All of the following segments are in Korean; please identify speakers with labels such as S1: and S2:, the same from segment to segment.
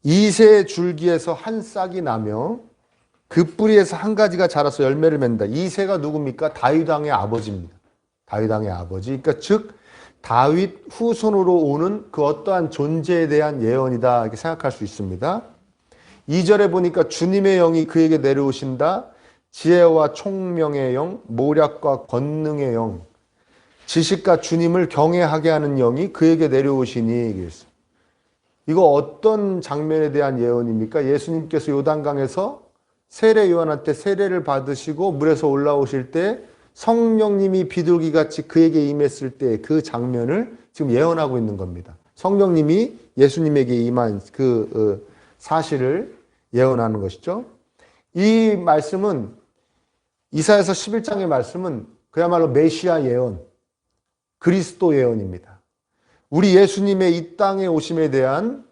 S1: 이새 줄기에서 한 싹이 나며 그 뿌리에서 한 가지가 자라서 열매를 맺는다. 이새가 누굽니까? 다윗 왕의 아버지입니다. 다윗 왕의 아버지. 그러니까 즉 다윗 후손으로 오는 그 어떠한 존재에 대한 예언이다 이렇게 생각할 수 있습니다. 2절에 보니까 주님의 영이 그에게 내려오신다. 지혜와 총명의 영, 모략과 권능의 영, 지식과 주님을 경외하게 하는 영이 그에게 내려오시니 그랬어요. 이거 어떤 장면에 대한 예언입니까? 예수님께서 요단강에서 세례 요한한테 세례를 받으시고 물에서 올라오실 때 성령님이 비둘기같이 그에게 임했을 때 그 장면을 지금 예언하고 있는 겁니다. 성령님이 예수님에게 임한 그 사실을 예언하는 것이죠. 이 말씀은 이사야서 11장의 말씀은 그야말로 메시아 예언, 그리스도 예언입니다. 우리 예수님의 이 땅에 오심에 대한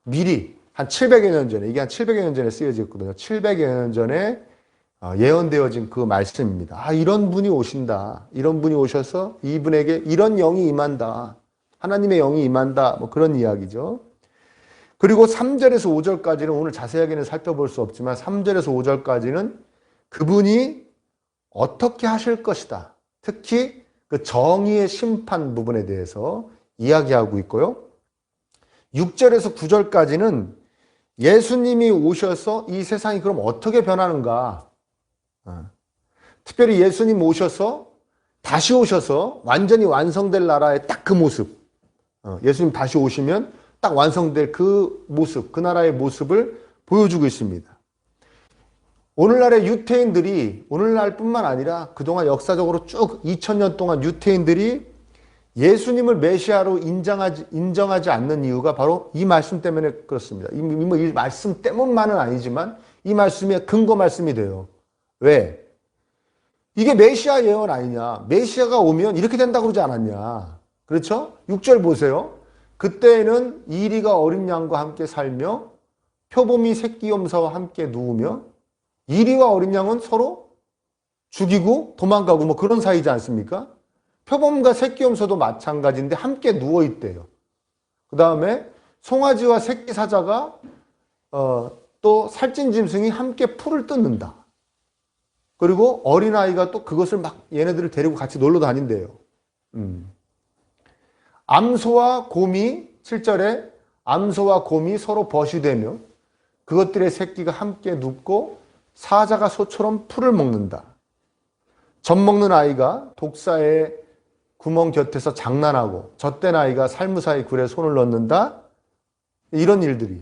S1: 미리 한 700여 년 전에, 이게 한 700여 년 전에 쓰여졌거든요. 700여 년 전에 예언되어진 그 말씀입니다. 이런 분이 오신다. 이런 분이 오셔서 이분에게 이런 영이 임한다. 하나님의 영이 임한다. 뭐 그런 이야기죠. 그리고 3절에서 5절까지는 오늘 자세하게는 살펴볼 수 없지만 3절에서 5절까지는 그분이 어떻게 하실 것이다. 특히 그 정의의 심판 부분에 대해서 이야기하고 있고요. 6절에서 9절까지는 예수님이 오셔서 이 세상이 그럼 어떻게 변하는가. 특별히 예수님 오셔서 다시 오셔서 완전히 완성될 나라의 딱 그 모습. 예수님 다시 오시면 딱 완성될 그 모습, 그 나라의 모습을 보여주고 있습니다. 오늘날의 유태인들이 오늘날뿐만 아니라 그동안 역사적으로 쭉 2000년 동안 유태인들이 예수님을 메시아로 인정하지 않는 이유가 바로 이 말씀 때문에 그렇습니다. 이 말씀 때문만은 아니지만 이 말씀이 근거 말씀이 돼요. 왜? 이게 메시아 예언 아니냐. 메시아가 오면 이렇게 된다고 그러지 않았냐. 그렇죠? 6절 보세요. 그때에는 이리가 어린 양과 함께 살며 표범이 새끼 염소와 함께 누우며 이리와 어린 양은 서로 죽이고 도망가고 뭐 그런 사이지 않습니까? 표범과 새끼 염소도 마찬가지인데 함께 누워있대요. 그 다음에 송아지와 새끼 사자가 또 살찐 짐승이 함께 풀을 뜯는다. 그리고 어린아이가 또 그것을 막 얘네들을 데리고 같이 놀러 다닌대요. 암소와 곰이 7절에 암소와 곰이 서로 버시되며 그것들의 새끼가 함께 눕고 사자가 소처럼 풀을 먹는다. 젖 먹는 아이가 독사의 구멍 곁에서 장난하고 젖된 아이가 살무사의 굴에 손을 넣는다. 이런 일들이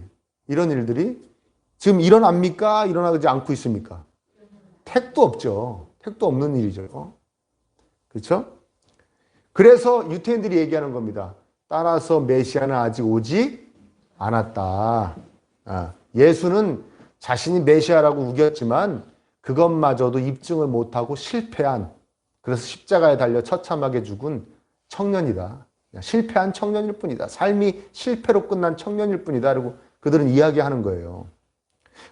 S1: 지금 일어납니까? 일어나지 않고 있습니까? 택도 없죠. 택도 없는 일이죠. 그렇죠? 그래서 유태인들이 얘기하는 겁니다. 따라서 메시아는 아직 오지 않았다. 예수는 자신이 메시아라고 우겼지만 그것마저도 입증을 못하고 실패한, 그래서 십자가에 달려 처참하게 죽은 청년이다. 실패한 청년일 뿐이다. 삶이 실패로 끝난 청년일 뿐이다. 그리고 그들은 이야기하는 거예요.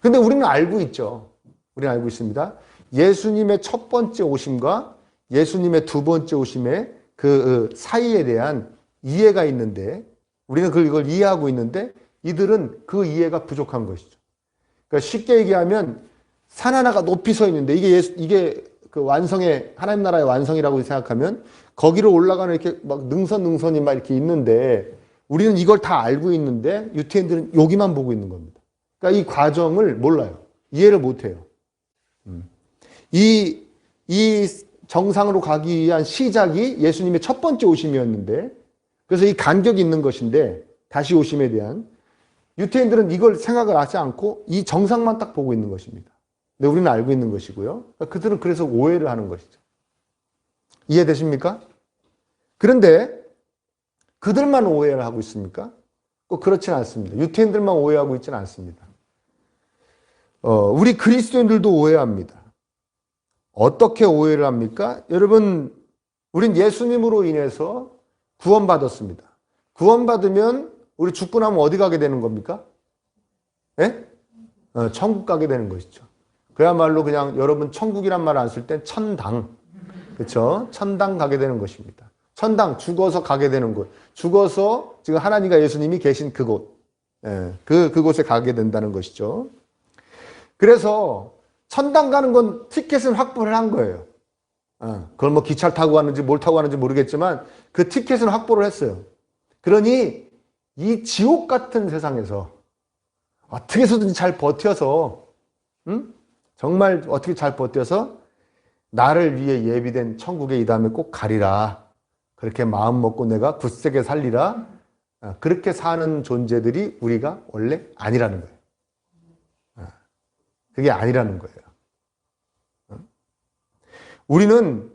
S1: 근데 우리는 알고 있죠. 우리는 알고 있습니다. 예수님의 첫 번째 오심과 예수님의 두 번째 오심의 그 사이에 대한 이해가 있는데, 우리는 그걸 이해하고 있는데 이들은 그 이해가 부족한 것이죠. 그러니까 쉽게 얘기하면 산 하나가 높이 서 있는데 이게 그 완성의 하나님 나라의 완성이라고 생각하면 거기를 올라가는 이렇게 막 능선이 막 이렇게 있는데 우리는 이걸 다 알고 있는데 유태인들은 여기만 보고 있는 겁니다. 그러니까 이 과정을 몰라요. 이해를 못 해요. 이 정상으로 가기 위한 시작이 예수님의 첫 번째 오심이었는데, 그래서 이 간격이 있는 것인데 다시 오심에 대한 유태인들은 이걸 생각을 하지 않고 이 정상만 딱 보고 있는 것입니다. 근데 우리는 알고 있는 것이고요. 그들은 그래서 오해를 하는 것이죠. 이해되십니까? 그런데 그들만 오해를 하고 있습니까? 꼭 그렇지는 않습니다. 유태인들만 오해하고 있지는 않습니다. 우리 그리스도인들도 오해합니다. 어떻게 오해를 합니까? 여러분, 우린 예수님으로 인해서 구원받았습니다. 구원받으면 우리 죽고 나면 어디 가게 되는 겁니까? 예? 천국 가게 되는 것이죠. 그야말로 그냥 여러분 천국이란 말 안 쓸 땐 천당. 그렇죠? 천당 가게 되는 것입니다. 천당, 죽어서 가게 되는 곳. 죽어서 지금 하나님과 예수님이 계신 그곳. 예, 그곳에 가게 된다는 것이죠. 그래서 천당 가는 건 티켓은 확보를 한 거예요. 그걸 뭐 기차를 타고 가는지 뭘 타고 가는지 모르겠지만 그 티켓은 확보를 했어요. 그러니 이 지옥 같은 세상에서 어떻게 해서든지 잘 버텨서, 정말 어떻게 잘 버텨서 나를 위해 예비된 천국에 이 다음에 꼭 가리라. 그렇게 마음 먹고 내가 굳세게 살리라. 그렇게 사는 존재들이 우리가 원래 아니라는 거예요. 그게 아니라는 거예요. 우리는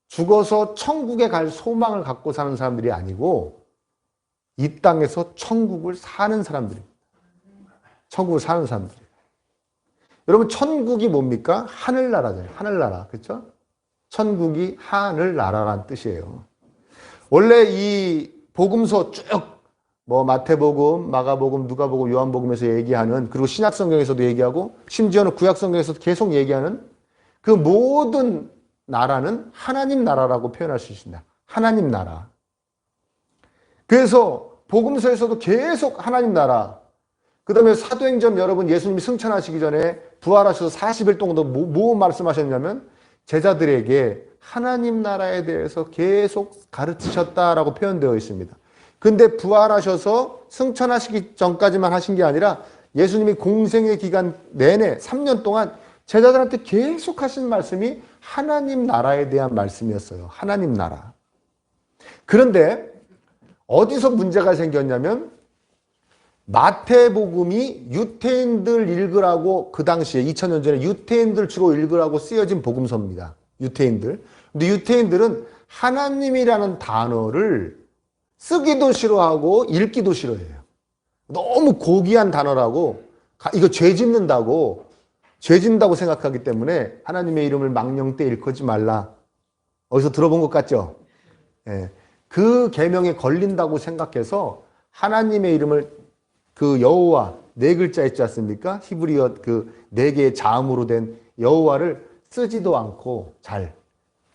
S1: 죽어서 천국에 갈 소망을 갖고 사는 사람들이 아니고 이 땅에서 천국을 사는 사람들입니다. 천국을 사는 사람들이에요. 여러분, 천국이 뭡니까? 하늘나라잖아요. 하늘나라. 그렇죠? 천국이 하늘나라란 뜻이에요. 원래 이 복음서 쭉 뭐 마태복음, 마가복음, 누가복음, 요한복음에서 얘기하는, 그리고 신약성경에서도 얘기하고 심지어는 구약성경에서도 계속 얘기하는 그 모든 나라는 하나님 나라라고 표현할 수 있습니다. 하나님 나라. 그래서 복음서에서도 계속 하나님 나라. 그 다음에 사도행전 여러분 예수님이 승천하시기 전에 부활하셔서 40일 동안 뭐 말씀하셨냐면 제자들에게 하나님 나라에 대해서 계속 가르치셨다라고 표현되어 있습니다. 근데 부활하셔서 승천하시기 전까지만 하신 게 아니라 예수님이 공생의 기간 내내 3년 동안 제자들한테 계속 하신 말씀이 하나님 나라에 대한 말씀이었어요. 하나님 나라. 그런데 어디서 문제가 생겼냐면 마태복음이 유태인들 읽으라고, 그 당시에 2000년 전에 유태인들 주로 읽으라고 쓰여진 복음서입니다. 유태인들. 근데 유태인들은 하나님이라는 단어를 쓰기도 싫어하고 읽기도 싫어해요. 너무 고귀한 단어라고, 이거 죄 짓는다고 생각하기 때문에 하나님의 이름을 망령때 일컫지 말라. 어디서 들어본 것 같죠? 예. 그 계명에 걸린다고 생각해서 하나님의 이름을, 그 여호와 네 글자 있지 않습니까? 히브리어 그 네 개의 자음으로 된 여호와를 쓰지도 않고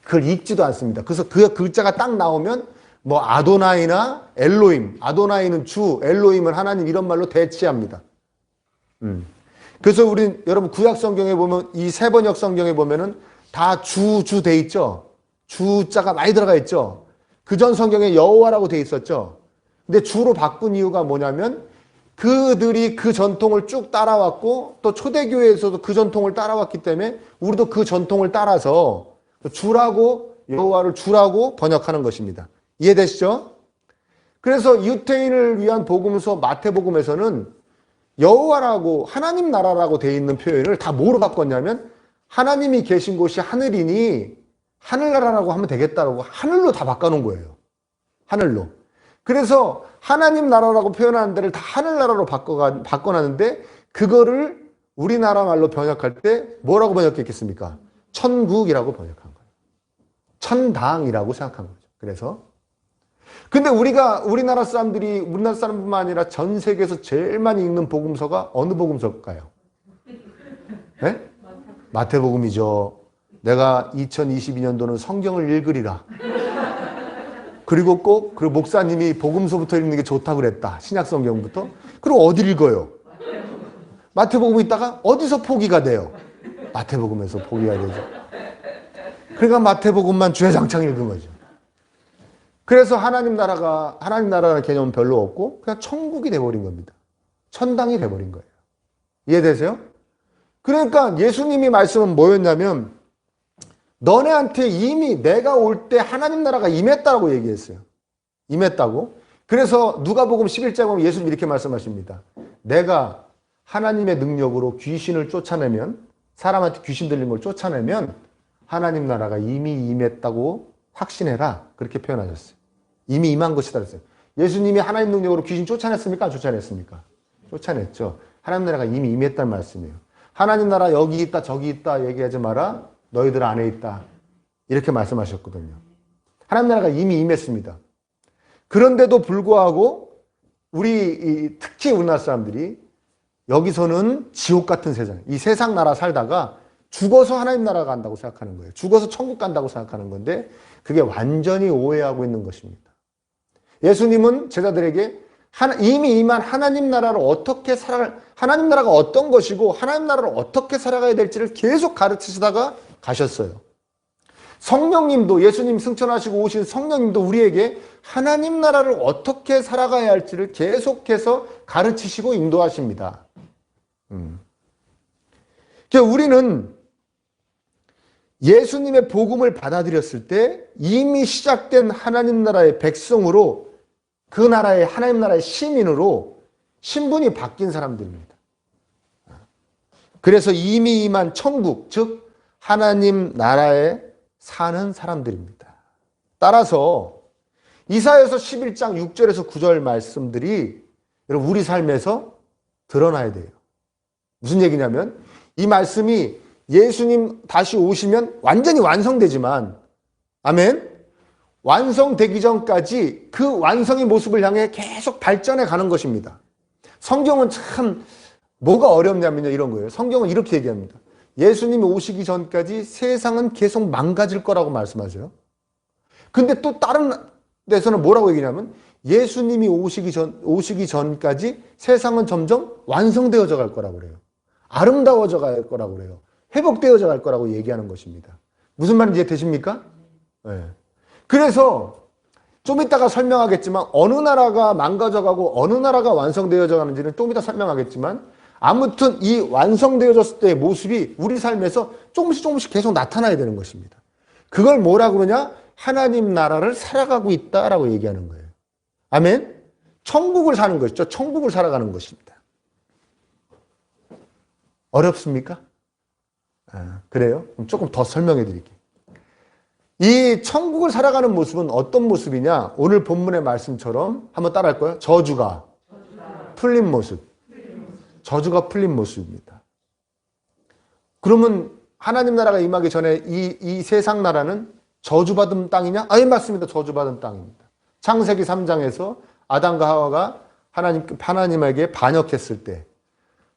S1: 그걸 읽지도 않습니다. 그래서 그 글자가 딱 나오면 뭐 아도나이나 엘로임, 아도나이는 주, 엘로임은 하나님, 이런 말로 대치합니다. 그래서 우리 여러분 구약 성경에 보면, 이 세번역 성경에 보면은 다 주 돼 있죠. 주자가 많이 들어가 있죠. 그전 성경에 여호와라고 돼 있었죠. 근데 주로 바꾼 이유가 뭐냐면 그들이 그 전통을 쭉 따라왔고 또 초대교회에서도 그 전통을 따라왔기 때문에 우리도 그 전통을 따라서 주라고, 여호와를 주라고 번역하는 것입니다. 이해되시죠? 그래서 유태인을 위한 복음서 마태복음에서는 여호와라고, 하나님 나라라고 되어 있는 표현을 다 뭐로 바꿨냐면 하나님이 계신 곳이 하늘이니 하늘나라라고 하면 되겠다라고 하늘로 다 바꿔놓은 거예요. 하늘로. 그래서 하나님 나라라고 표현하는 데를 다 하늘나라로 바꿔놨는데 그거를 우리나라 말로 번역할 때 뭐라고 번역했겠습니까? 천국이라고 번역한 거예요. 천당이라고 생각한 거죠. 그래서 근데 우리나라 사람뿐만 아니라 전 세계에서 제일 많이 읽는 복음서가 어느 복음서일까요? 네? 마태복음이죠. 내가 2022년도는 성경을 읽으리라. 그리고 꼭 그 목사님이 복음서부터 읽는 게 좋다고 그랬다. 신약 성경부터. 그럼 어디 읽어요? 마태복음 있다가 어디서 포기가 돼요? 마태복음에서 포기가 되죠. 그러니까 마태복음만 주야장창 읽은 거죠. 그래서 하나님 나라라는 개념은 별로 없고 그냥 천국이 돼버린 겁니다. 천당이 돼버린 거예요. 이해되세요? 그러니까 예수님이 말씀은 뭐였냐면 너네한테 이미 내가 올 때 하나님 나라가 임했다고 얘기했어요. 임했다고. 그래서 누가복음 11장에 보면 예수님 이렇게 말씀하십니다. 내가 하나님의 능력으로 귀신을 쫓아내면, 사람한테 귀신 들린 걸 쫓아내면 하나님 나라가 이미 임했다고 확신해라. 그렇게 표현하셨어요. 이미 임한 것이다 그랬어요. 예수님이 하나님 능력으로 귀신 쫓아냈습니까? 안 쫓아냈습니까? 쫓아냈죠. 하나님 나라가 이미 임했다는 말씀이에요. 하나님 나라 여기 있다 저기 있다 얘기하지 마라. 너희들 안에 있다. 이렇게 말씀하셨거든요. 하나님 나라가 이미 임했습니다. 그런데도 불구하고 특히 우리나라 사람들이 여기서는 지옥 같은 세상, 이 세상 나라 살다가 죽어서 하나님 나라 간다고 생각하는 거예요. 죽어서 천국 간다고 생각하는 건데 그게 완전히 오해하고 있는 것입니다. 예수님은 제자들에게 이미 임한 하나님 나라를 어떻게 하나님 나라가 어떤 것이고 하나님 나라를 어떻게 살아가야 될지를 계속 가르치시다가 가셨어요. 성령님도, 예수님 승천하시고 오신 성령님도 우리에게 하나님 나라를 어떻게 살아가야 할지를 계속해서 가르치시고 인도하십니다. 그러니까 우리는 예수님의 복음을 받아들였을 때 이미 시작된 하나님 나라의 백성으로, 그 나라의 하나님 나라의 시민으로 신분이 바뀐 사람들입니다. 그래서 이미 임한 천국, 즉 하나님 나라에 사는 사람들입니다. 따라서 이사야서 11장 6절에서 9절 말씀들이 여러분 우리 삶에서 드러나야 돼요. 무슨 얘기냐면 이 말씀이 예수님 다시 오시면 완전히 완성되지만, 아멘, 완성되기 전까지 그 완성의 모습을 향해 계속 발전해 가는 것입니다. 성경은 참 뭐가 어렵냐면요, 이런 거예요. 성경은 이렇게 얘기합니다. 예수님이 오시기 전까지 세상은 계속 망가질 거라고 말씀하세요. 근데 또 다른 데서는 뭐라고 얘기냐면 예수님이 오시기 전까지 세상은 점점 완성되어져 갈 거라고 그래요. 아름다워져 갈 거라고 그래요. 회복되어져 갈 거라고 얘기하는 것입니다. 무슨 말인지 이해되십니까? 네. 그래서 좀 이따가 설명하겠지만 어느 나라가 망가져가고 어느 나라가 완성되어져 가는지는 좀 이따 설명하겠지만, 아무튼 이 완성되어졌을 때의 모습이 우리 삶에서 조금씩 계속 나타나야 되는 것입니다. 그걸 뭐라 그러냐? 하나님 나라를 살아가고 있다라고 얘기하는 거예요. 아멘? 천국을 사는 것이죠. 천국을 살아가는 것입니다. 어렵습니까? 그래요? 그럼 조금 더 설명해 드릴게요. 이 천국을 살아가는 모습은 어떤 모습이냐? 오늘 본문의 말씀처럼 한번 따라할 거예요. 저주가 풀린 모습. 저주가 풀린 모습입니다. 그러면 하나님 나라가 임하기 전에 이 세상 나라는 저주받은 땅이냐? 예, 맞습니다. 저주받은 땅입니다. 창세기 3장에서 아담과 하와가 하나님에게 반역했을 때,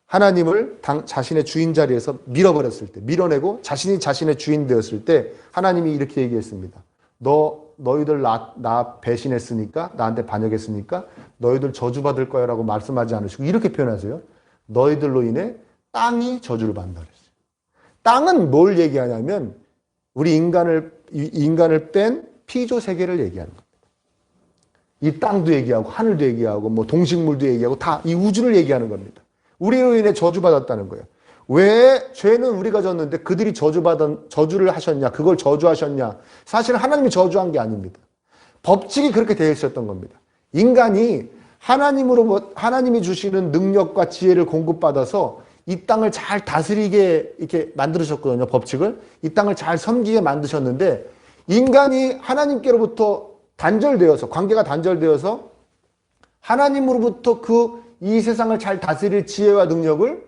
S1: 하나님을 자신의 주인 자리에서 밀어버렸을 때, 밀어내고 자신이 자신의 주인 되었을 때 하나님이 이렇게 얘기했습니다. 너희들 나 배신했으니까, 나한테 반역했으니까 너희들 저주받을 거야 라고 말씀하지 않으시고 이렇게 표현하세요. 너희들로 인해 땅이 저주를 받는다 그랬어요. 땅은 뭘 얘기하냐면 우리 인간을 뺀 피조 세계를 얘기하는 겁니다. 이 땅도 얘기하고 하늘도 얘기하고 뭐 동식물도 얘기하고 다 이 우주를 얘기하는 겁니다. 우리로 인해 저주받았다는 거예요. 왜 죄는 우리가 졌는데 그들이 저주를 하셨냐? 그걸 저주하셨냐? 사실은 하나님이 저주한 게 아닙니다. 법칙이 그렇게 되어 있었던 겁니다. 인간이 하나님이 주시는 능력과 지혜를 공급받아서 이 땅을 잘 다스리게 이렇게 만들으셨거든요. 법칙을. 이 땅을 잘 섬기게 만드셨는데 인간이 하나님께로부터 관계가 단절되어서 하나님으로부터 이 세상을 잘 다스릴 지혜와 능력을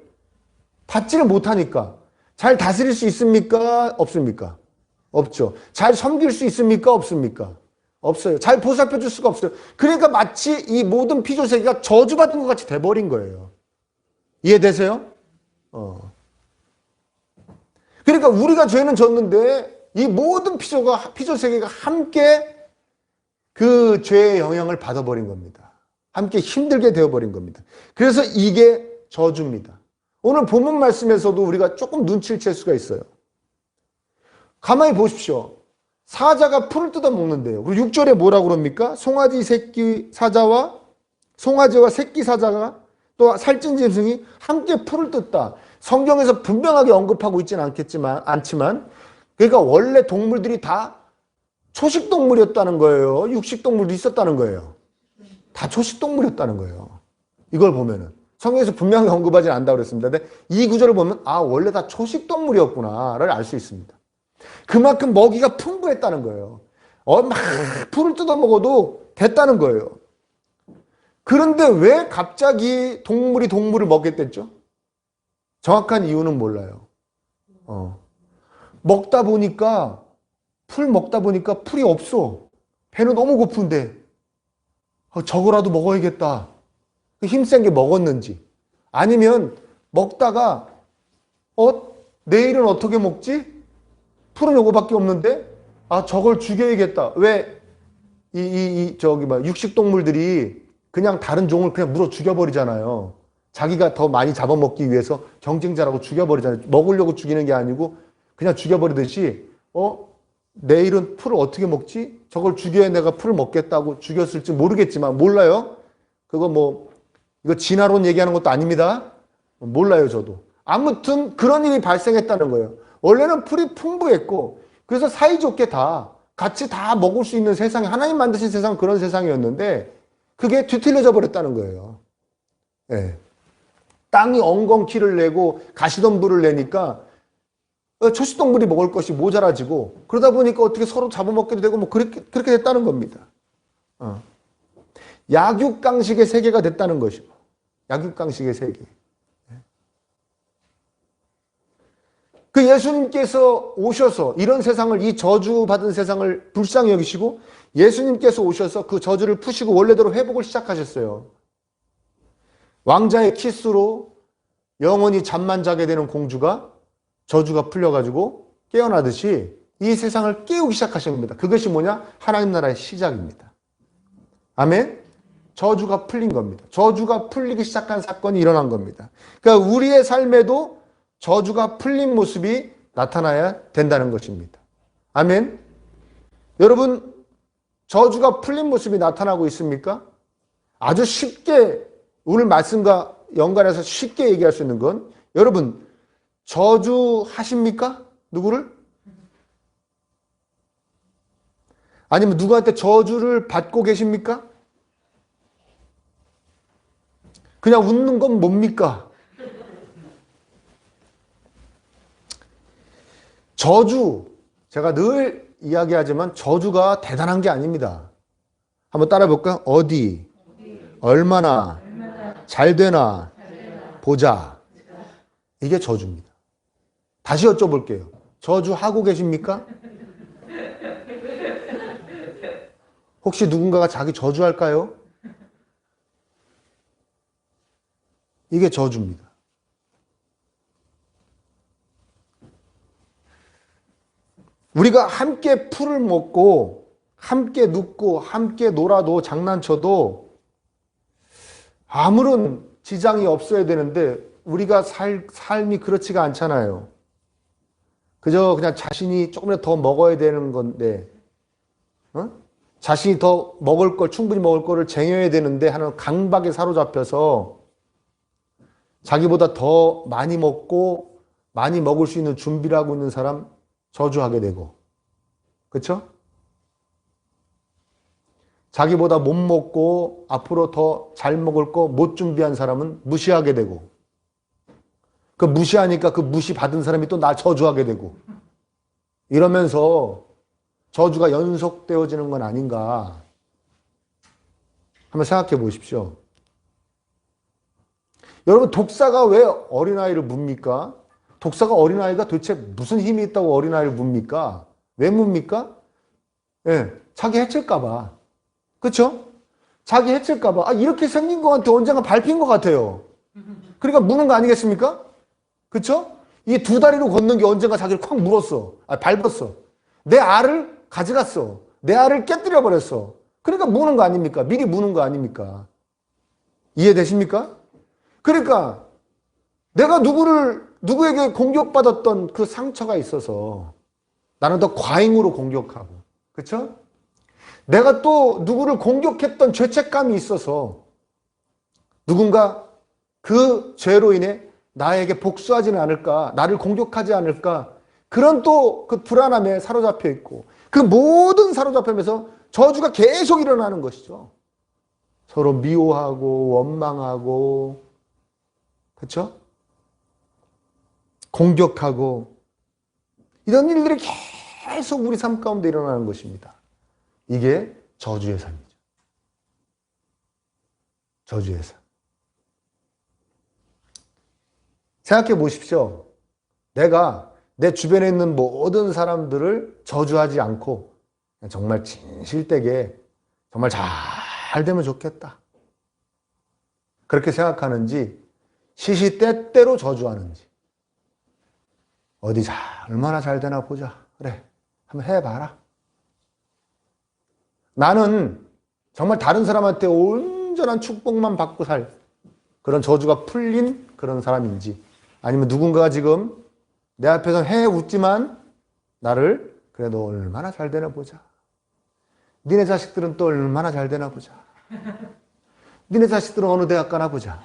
S1: 받지를 못하니까 잘 다스릴 수 있습니까? 없습니까? 없죠. 잘 섬길 수 있습니까? 없습니까? 없어요. 잘 보살펴 줄 수가 없어요. 그러니까 마치 이 모든 피조세계가 저주받은 것 같이 돼버린 거예요. 이해되세요? 그러니까 우리가 죄는 졌는데 이 모든 피조세계가 함께 그 죄의 영향을 받아버린 겁니다. 함께 힘들게 되어버린 겁니다. 그래서 이게 저주입니다. 오늘 본문 말씀에서도 우리가 조금 눈치를 챌 수가 있어요. 가만히 보십시오. 사자가 풀을 뜯어 먹는데요. 그리고 6절에 뭐라고 그럽니까? 송아지와 새끼 사자가 또 살찐 짐승이 함께 풀을 뜯다. 성경에서 분명하게 언급하고 있지는 않지만 그러니까 원래 동물들이 다 초식동물이었다는 거예요. 육식동물도 있었다는 거예요. 다 초식동물이었다는 거예요. 이걸 보면은 성경에서 분명히 언급하지 않는다고 그랬습니다. 근데 이 구절을 보면 원래 다 초식동물이었구나를 알 수 있습니다. 그만큼 먹이가 풍부했다는 거예요. 막 풀을 뜯어 먹어도 됐다는 거예요. 그런데 왜 갑자기 동물이 동물을 먹겠댔죠? 정확한 이유는 몰라요. 풀 먹다 보니까 풀이 없어. 배는 너무 고픈데 저거라도 먹어야겠다. 힘센 게 먹었는지, 아니면 먹다가 내일은 어떻게 먹지? 풀은 요거밖에 없는데 저걸 죽여야겠다. 왜 육식동물들이 그냥 다른 종을 그냥 물어 죽여버리잖아요. 자기가 더 많이 잡아먹기 위해서 경쟁자라고 죽여버리잖아요. 먹으려고 죽이는 게 아니고 그냥 죽여버리듯이 내일은 풀을 어떻게 먹지? 저걸 죽여야 내가 풀을 먹겠다고 죽였을지 모르겠지만 몰라요. 그거 이거 진화론 얘기하는 것도 아닙니다. 몰라요, 저도. 아무튼 그런 일이 발생했다는 거예요. 원래는 풀이 풍부했고 그래서 사이좋게 다 같이 다 먹을 수 있는 세상이 하나님 만드신 세상은 그런 세상이었는데 그게 뒤틀려져 버렸다는 거예요. 예. 땅이 엉겅퀴를 내고 가시덤불을 내니까 초식동물이 먹을 것이 모자라지고 그러다 보니까 어떻게 서로 잡아먹기도 되고 그렇게 됐다는 겁니다. 약육강식의 세계가 됐다는 것이고 약육강식의 세계. 그 예수님께서 오셔서 이런 세상을 이 저주받은 세상을 불쌍히 여기시고 예수님께서 오셔서 그 저주를 푸시고 원래대로 회복을 시작하셨어요. 왕자의 키스로 영원히 잠만 자게 되는 공주가 저주가 풀려가지고 깨어나듯이 이 세상을 깨우기 시작하신 겁니다. 그것이 뭐냐? 하나님 나라의 시작입니다. 아멘? 저주가 풀린 겁니다. 저주가 풀리기 시작한 사건이 일어난 겁니다. 그러니까 우리의 삶에도 저주가 풀린 모습이 나타나야 된다는 것입니다. 아멘? 여러분, 저주가 풀린 모습이 나타나고 있습니까? 아주 쉽게 오늘 말씀과 연관해서 쉽게 얘기할 수 있는 건 여러분, 저주하십니까? 누구를? 아니면 누구한테 저주를 받고 계십니까? 그냥 웃는 건 뭡니까? 저주, 제가 늘 이야기하지만 저주가 대단한 게 아닙니다. 한번 따라 볼까요? 어디, 얼마나, 잘 되나, 보자. 이게 저주입니다. 다시 여쭤볼게요. 저주하고 계십니까? 혹시 누군가가 자기 저주할까요? 이게 저주입니다. 우리가 함께 풀을 먹고 함께 눕고 함께 놀아도 장난쳐도 아무런 지장이 없어야 되는데 우리가 삶이 그렇지가 않잖아요. 그저 그냥 자신이 조금이라도 더 먹어야 되는 건데 자신이 더 먹을 걸 충분히 먹을 거를 쟁여야 되는데 하는 강박에 사로잡혀서 자기보다 더 많이 먹고 많이 먹을 수 있는 준비를 하고 있는 사람 저주하게 되고 그렇죠? 자기보다 못 먹고 앞으로 더 잘 먹을 거 못 준비한 사람은 무시하게 되고 그 무시하니까 그 무시 받은 사람이 또 나 저주하게 되고 이러면서 저주가 연속되어지는 건 아닌가 한번 생각해 보십시오. 여러분 독사가 왜 어린아이를 묻습니까? 독사가 어린아이가 도대체 무슨 힘이 있다고 어린아이를 묻습니까? 왜 묻습니까? 예, 자기 해칠까 봐. 그렇죠? 자기 해칠까 봐. 이렇게 생긴 거한테 언젠가 밟힌 것 같아요. 그러니까 무는 거 아니겠습니까? 그렇죠? 이 두 다리로 걷는 게 언젠가 자기를 콱 물었어. 밟았어. 내 알을 가져갔어. 내 알을 깨뜨려 버렸어. 그러니까 무는 거 아닙니까? 미리 무는 거 아닙니까? 이해되십니까? 그러니까 내가 누구에게 공격받았던 그 상처가 있어서 나는 더 과잉으로 공격하고, 그렇죠? 내가 또 누구를 공격했던 죄책감이 있어서 누군가 그 죄로 인해 나에게 복수하지는 않을까, 나를 공격하지 않을까, 그런 또 그 불안함에 사로잡혀 있고, 그 모든 사로잡히면서 저주가 계속 일어나는 것이죠. 서로 미워하고 원망하고, 그렇죠? 공격하고, 이런 일들이 계속 우리 삶 가운데 일어나는 것입니다. 이게 저주의 삶이죠. 저주의 삶. 생각해 보십시오. 내가 내 주변에 있는 모든 사람들을 저주하지 않고 정말 진실되게 정말 잘 되면 좋겠다. 그렇게 생각하는지 시시때때로 저주하는지 어디 얼마나 잘 되나 보자. 그래, 한번 해봐라. 나는 정말 다른 사람한테 온 온전한 축복만 받고 살 그런 저주가 풀린 그런 사람인지, 아니면 누군가가 지금 내 앞에서 해 웃지만 나를 그래 너 얼마나 잘 되나 보자. 니네 자식들은 또 얼마나 잘 되나 보자. 니네 자식들은 어느 대학 가나 보자.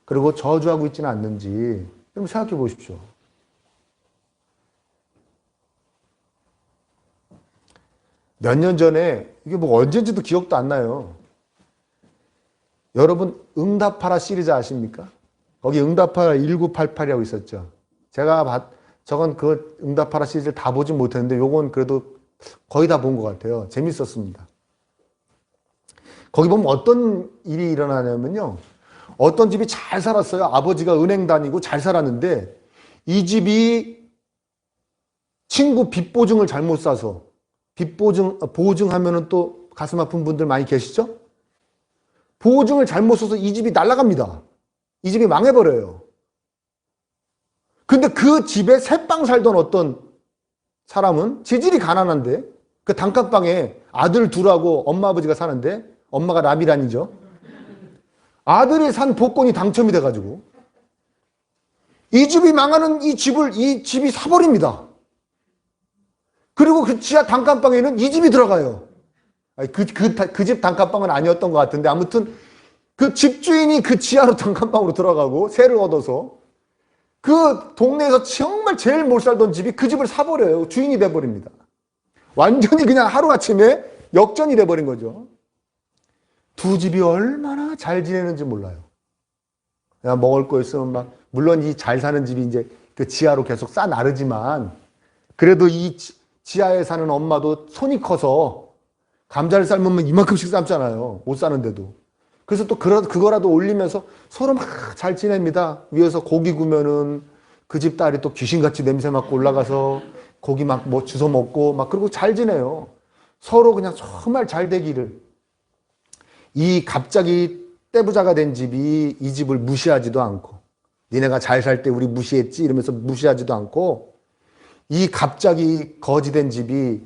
S1: 그리고 저주하고 있지는 않는지 좀 생각해 보십시오. 몇 년 전에, 이게 뭐 언젠지도 기억도 안 나요. 여러분 응답하라 시리즈 아십니까? 거기 응답하라 1988이라고 있었죠. 제가 저건 그 응답하라 시리즈를 다 보진 못했는데 요건 그래도 거의 다 본 것 같아요. 재밌었습니다. 거기 보면 어떤 일이 일어나냐면요. 어떤 집이 잘 살았어요. 아버지가 은행 다니고 잘 살았는데 이 집이 친구 빚 보증을 잘못 싸서, 보증하면은 또 가슴 아픈 분들 많이 계시죠? 보증을 잘못 써서 이 집이 날아갑니다. 이 집이 망해버려요. 근데 그 집에 새빵 살던 어떤 사람은 재질이 가난한데 그 단칸방에 아들 둘하고 엄마 아버지가 사는데, 엄마가 라미란이죠. 아들이 산 복권이 당첨이 돼가지고 이 집이 망하는 이 집이 사버립니다. 그리고 그 지하 단칸방에는 이 집이 들어가요. 그 집 단칸방은 아니었던 것 같은데 아무튼 그 집주인이 그 지하로 단칸방으로 들어가고 세를 얻어서 그 동네에서 정말 제일 못 살던 집이 그 집을 사버려요. 주인이 돼버립니다. 완전히 그냥 하루아침에 역전이 돼버린 거죠. 두 집이 얼마나 잘 지내는지 몰라요. 그냥 먹을 거 있으면 막, 물론 이 잘 사는 집이 이제 그 지하로 계속 싸 나르지만 그래도 이 지하에 사는 엄마도 손이 커서 감자를 삶으면 이만큼씩 삶잖아요. 못 사는데도. 그래서 또 그거라도 올리면서 서로 막 잘 지냅니다. 위에서 고기 구면은 그 집 딸이 또 귀신같이 냄새 맡고 올라가서 고기 막 뭐 주워 먹고 막 그러고 잘 지내요. 서로 그냥 정말 잘 되기를. 이 갑자기 떼부자가 된 집이 이 집을 무시하지도 않고, 니네가 잘 살 때 우리 무시했지 이러면서 무시하지도 않고, 이 갑자기 거지된 집이,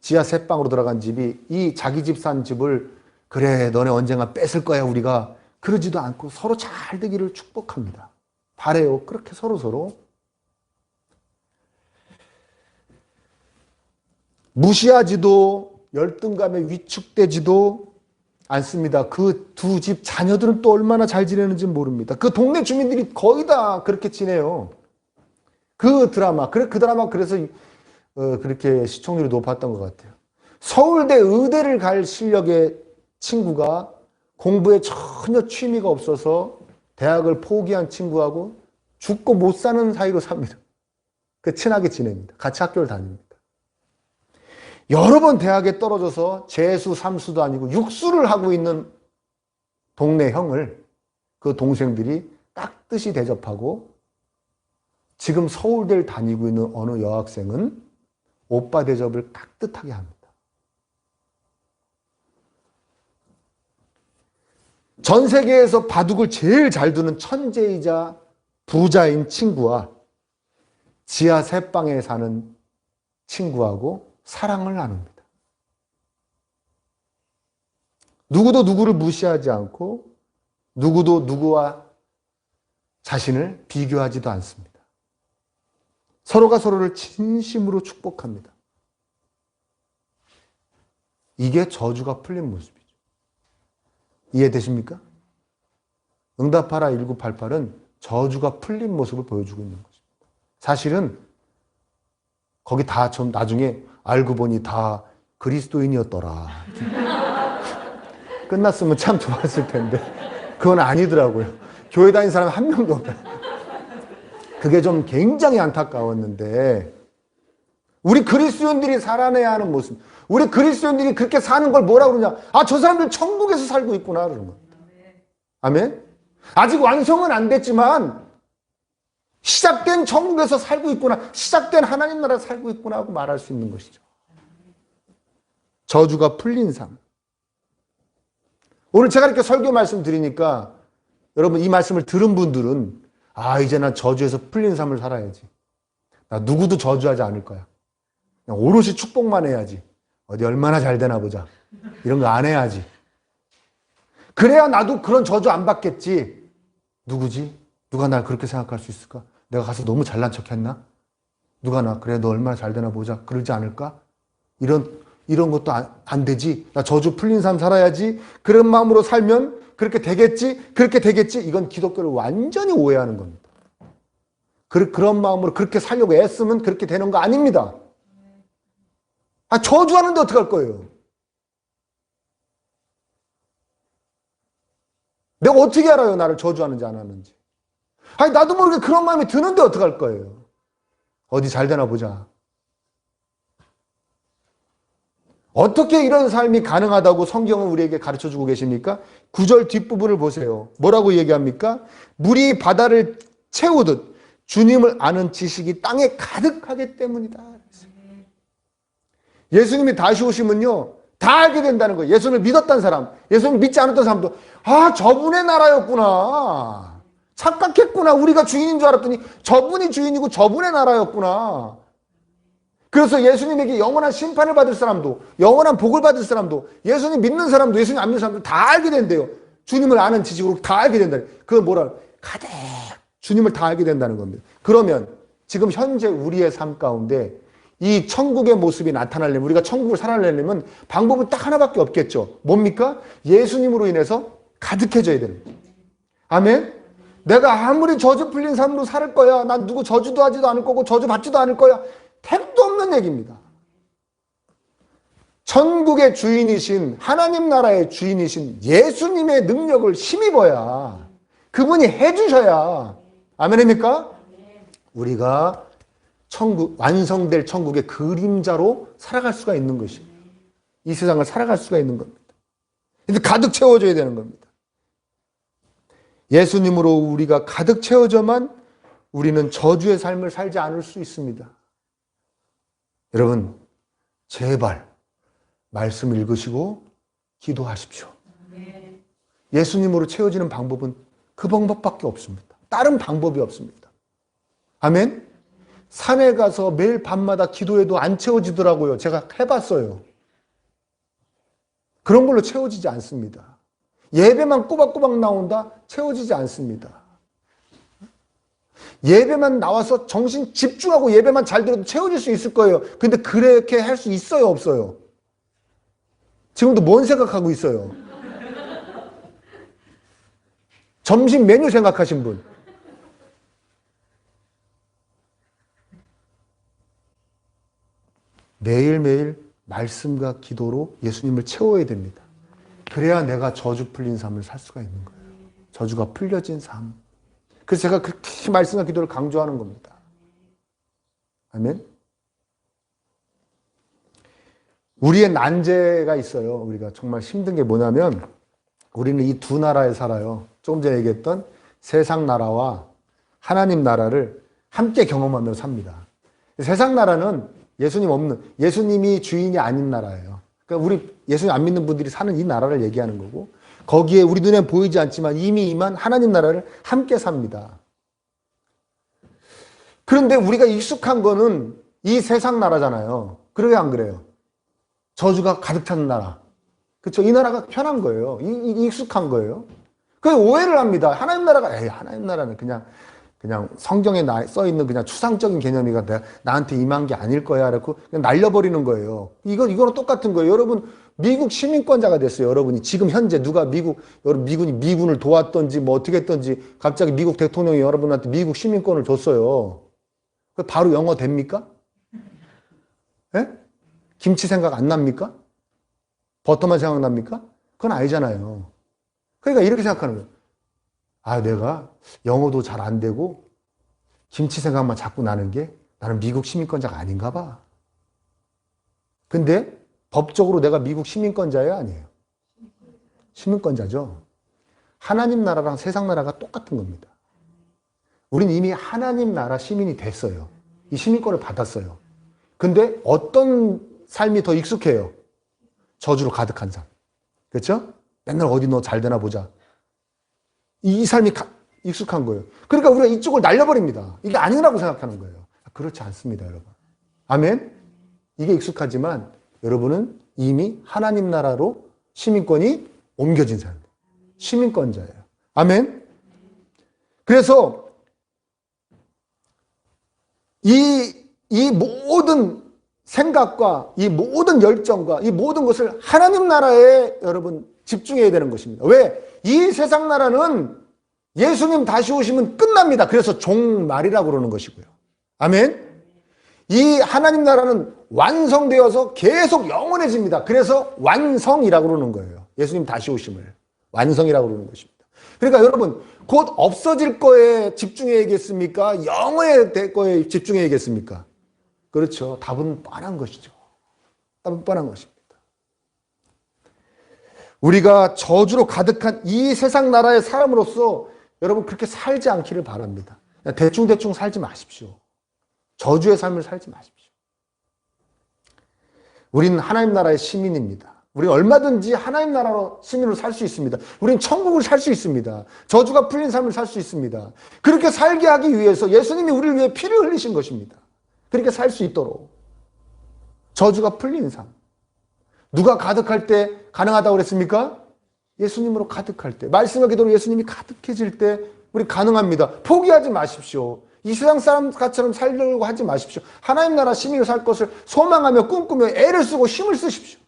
S1: 지하 새방으로 들어간 집이 이 자기 집 산 집을 그래 너네 언젠가 뺏을 거야 우리가 그러지도 않고 서로 잘 되기를 축복합니다. 바래요. 그렇게 서로 무시하지도 열등감에 위축되지도 않습니다. 그 두 집 자녀들은 또 얼마나 잘 지내는지 모릅니다. 그 동네 주민들이 거의 다 그렇게 지내요. 그 드라마 그래서 그렇게 시청률이 높았던 것 같아요. 서울대 의대를 갈 실력의 친구가 공부에 전혀 취미가 없어서 대학을 포기한 친구하고 죽고 못 사는 사이로 삽니다. 그 친하게 지냅니다. 같이 학교를 다닙니다. 여러 번 대학에 떨어져서 재수, 삼수도 아니고 육수를 하고 있는 동네 형을 그 동생들이 깍듯이 대접하고, 지금 서울대를 다니고 있는 어느 여학생은 오빠 대접을 깍듯하게 합니다. 전 세계에서 바둑을 제일 잘 두는 천재이자 부자인 친구와 지하 새방에 사는 친구하고 사랑을 나눕니다. 누구도 누구를 무시하지 않고 누구도 누구와 자신을 비교하지도 않습니다. 서로가 서로를 진심으로 축복합니다. 이게 저주가 풀린 모습이죠. 이해되십니까? 응답하라 1988은 저주가 풀린 모습을 보여주고 있는 것입니다. 사실은 거기 다 좀 나중에 알고 보니 다 그리스도인이었더라. 끝났으면 참 좋았을 텐데 그건 아니더라고요. 교회 다니는 사람 한 명도 없어요. 그게 좀 굉장히 안타까웠는데, 우리 그리스도인들이 살아내야 하는 모습, 우리 그리스도인들이 그렇게 사는 걸 뭐라고 그러냐, 아, 저 사람들 천국에서 살고 있구나 그러는 겁니다. 아멘? 아직 완성은 안 됐지만 시작된 천국에서 살고 있구나, 시작된 하나님 나라 살고 있구나 하고 말할 수 있는 것이죠. 저주가 풀린 삶. 오늘 제가 이렇게 설교 말씀 드리니까 여러분 이 말씀을 들은 분들은 아, 이제 난 저주에서 풀린 삶을 살아야지. 나 누구도 저주하지 않을 거야. 그냥 오롯이 축복만 해야지. 어디 얼마나 잘 되나 보자. 이런 거 안 해야지. 그래야 나도 그런 저주 안 받겠지. 누구지? 누가 날 그렇게 생각할 수 있을까? 내가 가서 너무 잘난 척했나? 누가 나 그래 너 얼마나 잘 되나 보자 그러지 않을까? 이런 것도 안 되지. 나 저주 풀린 삶 살아야지. 그런 마음으로 살면 그렇게 되겠지. 그렇게 되겠지. 이건 기독교를 완전히 오해하는 겁니다. 그런 마음으로 그렇게 살려고 애쓰면 그렇게 되는 거 아닙니다. 저주하는데 어떡할 거예요? 내가 어떻게 알아요? 나를 저주하는지 안 하는지. 나도 모르게 그런 마음이 드는데 어떡할 거예요? 어디 잘 되나 보자. 어떻게 이런 삶이 가능하다고 성경은 우리에게 가르쳐주고 계십니까? 9절 뒷부분을 보세요. 뭐라고 얘기합니까? 물이 바다를 채우듯 주님을 아는 지식이 땅에 가득하기 때문이다. 예수님이 다시 오시면요. 다 알게 된다는 거예요. 예수님을 믿었던 사람, 예수님을 믿지 않았던 사람도 저분의 나라였구나. 착각했구나. 우리가 주인인 줄 알았더니 저분이 주인이고 저분의 나라였구나. 그래서 예수님에게 영원한 심판을 받을 사람도, 영원한 복을 받을 사람도, 예수님 믿는 사람도, 예수님 안 믿는 사람도 다 알게 된대요. 주님을 아는 지식으로 다 알게 된다. 그건 뭐라? 가득 주님을 다 알게 된다는 겁니다. 그러면 지금 현재 우리의 삶 가운데 이 천국의 모습이 나타나려면, 우리가 천국을 살아내려면 방법은 딱 하나밖에 없겠죠. 뭡니까? 예수님으로 인해서 가득해져야 되는 거예요. 아멘? 내가 아무리 저주 풀린 삶으로 살 거야. 난 누구 저주도 하지도 않을 거고 저주 받지도 않을 거야. 택도 없는 얘기입니다. 천국의 주인이신, 하나님 나라의 주인이신 예수님의 능력을 힘입어야, 그분이 해주셔야, 아멘입니까? 우리가 완성될 천국의 그림자로 살아갈 수가 있는 것입니다. 이 세상을 살아갈 수가 있는 겁니다. 근데 가득 채워져야 되는 겁니다. 예수님으로 우리가 가득 채워져만 우리는 저주의 삶을 살지 않을 수 있습니다. 여러분, 제발 말씀 읽으시고 기도하십시오. 예수님으로 채워지는 방법은 그 방법밖에 없습니다. 다른 방법이 없습니다. 아멘? 산에 가서 매일 밤마다 기도해도 안 채워지더라고요. 제가 해봤어요. 그런 걸로 채워지지 않습니다. 예배만 꼬박꼬박 나온다? 채워지지 않습니다. 예배만 나와서 정신 집중하고 예배만 잘 들어도 채워질 수 있을 거예요. 근데 그렇게 할 수 있어요, 없어요? 지금도 뭔 생각하고 있어요? 점심 메뉴 생각하신 분. 매일매일 말씀과 기도로 예수님을 채워야 됩니다. 그래야 내가 저주 풀린 삶을 살 수가 있는 거예요. 저주가 풀려진 삶. 그래서 제가 그렇게 말씀과 기도를 강조하는 겁니다. 아멘? 우리의 난제가 있어요. 우리가 정말 힘든 게 뭐냐면 우리는 이 두 나라에 살아요. 조금 전에 얘기했던 세상 나라와 하나님 나라를 함께 경험하며 삽니다. 세상 나라는 예수님이 주인이 아닌 나라예요. 그러니까 우리 예수님 안 믿는 분들이 사는 이 나라를 얘기하는 거고, 거기에 우리 눈에 보이지 않지만 이미 임한 하나님 나라를 함께 삽니다. 그런데 우리가 익숙한 거는 이 세상 나라잖아요. 그래요, 안 그래요? 저주가 가득 찬 나라. 그렇죠? 이 나라가 편한 거예요. 익숙한 거예요. 그 오해를 합니다. 하나님 나라는 그냥 성경에 써 있는 그냥 추상적인 개념이가 나한테 임한 게 아닐 거야. 그래서 그냥 날려버리는 거예요. 이거는 똑같은 거예요. 여러분, 미국 시민권자가 됐어요. 여러분이 지금 현재 누가 미군이 미군을 도왔던지 뭐 어떻게 했던지 갑자기 미국 대통령이 여러분한테 미국 시민권을 줬어요. 바로 영어 됩니까? 예? 김치 생각 안 납니까? 버터만 생각납니까? 그건 아니잖아요. 그러니까 이렇게 생각하는 거예요. 내가 영어도 잘 안 되고 김치 생각만 자꾸 나는 게 나는 미국 시민권자가 아닌가 봐. 근데 법적으로 내가 미국 시민권자예요, 아니에요? 시민권자죠. 하나님 나라랑 세상 나라가 똑같은 겁니다. 우린 이미 하나님 나라 시민이 됐어요. 이 시민권을 받았어요. 근데 어떤 삶이 더 익숙해요? 저주로 가득한 삶. 그렇죠? 맨날 어디 너 잘 되나 보자. 이 삶이 익숙한 거예요. 그러니까 우리가 이쪽을 날려버립니다. 이게 아니라고 생각하는 거예요. 그렇지 않습니다, 여러분. 아멘? 이게 익숙하지만 여러분은 이미 하나님 나라로 시민권이 옮겨진 사람들. 시민권자예요. 아멘. 그래서 이 모든 생각과 이 모든 열정과 이 모든 것을 하나님 나라에 여러분 집중해야 되는 것입니다. 왜? 이 세상 나라는 예수님 다시 오시면 끝납니다. 그래서 종말이라고 그러는 것이고요. 아멘. 이 하나님 나라는 완성되어서 계속 영원해집니다. 그래서 완성이라고 그러는 거예요. 예수님 다시 오심을 완성이라고 그러는 것입니다. 그러니까 여러분 곧 없어질 거에 집중해야겠습니까? 영원의 거에 집중해야겠습니까? 그렇죠. 답은 뻔한 것이죠. 답은 뻔한 것입니다. 우리가 저주로 가득한 이 세상 나라의 사람으로서 여러분 그렇게 살지 않기를 바랍니다. 대충대충 살지 마십시오. 저주의 삶을 살지 마십시오. 우리는 하나님 나라의 시민입니다. 우리는 얼마든지 하나님 나라로 시민으로 살 수 있습니다. 우리는 천국을 살 수 있습니다. 저주가 풀린 삶을 살 수 있습니다. 그렇게 살게 하기 위해서 예수님이 우리를 위해 피를 흘리신 것입니다. 그렇게 살 수 있도록 저주가 풀린 삶. 누가 가득할 때 가능하다고 그랬습니까? 예수님으로 가득할 때, 말씀과 기도로 예수님이 가득해질 때 우리 가능합니다. 포기하지 마십시오. 이 세상 사람처럼 살려고 하지 마십시오. 하나님 나라 시민으로 살 것을 소망하며 꿈꾸며 애를 쓰고 힘을 쓰십시오.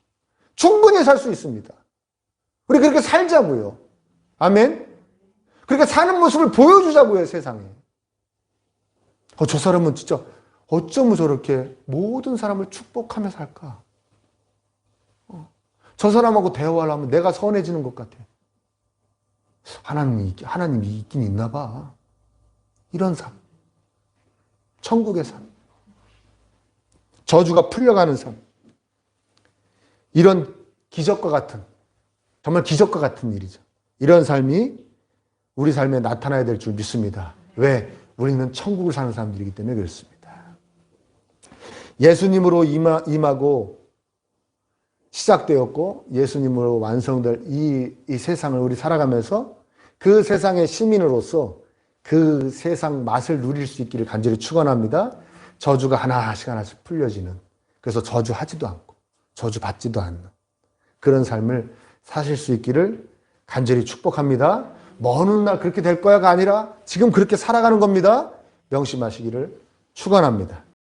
S1: 충분히 살 수 있습니다. 우리 그렇게 살자고요. 아멘. 그렇게 사는 모습을 보여주자고요, 세상에. 저 사람은 진짜 어쩌면 저렇게 모든 사람을 축복하며 살까? 저 사람하고 대화를 하면 내가 선해지는 것 같아. 하나님이 있긴 있나 봐. 이런 삶. 천국의 삶. 저주가 풀려가는 삶. 이런 기적과 같은, 정말 기적과 같은 일이죠. 이런 삶이 우리 삶에 나타나야 될 줄 믿습니다. 왜? 우리는 천국을 사는 사람들이기 때문에 그렇습니다. 예수님으로 임하고 시작되었고 예수님으로 완성될 이 세상을 우리 살아가면서 그 세상의 시민으로서 그 세상 맛을 누릴 수 있기를 간절히 축원합니다. 저주가 하나씩 풀려지는, 그래서 저주하지도 않고 저주받지도 않는 그런 삶을 사실 수 있기를 간절히 축복합니다. 먼 훗날 그렇게 될 거야가 아니라 지금 그렇게 살아가는 겁니다. 명심하시기를 축원합니다.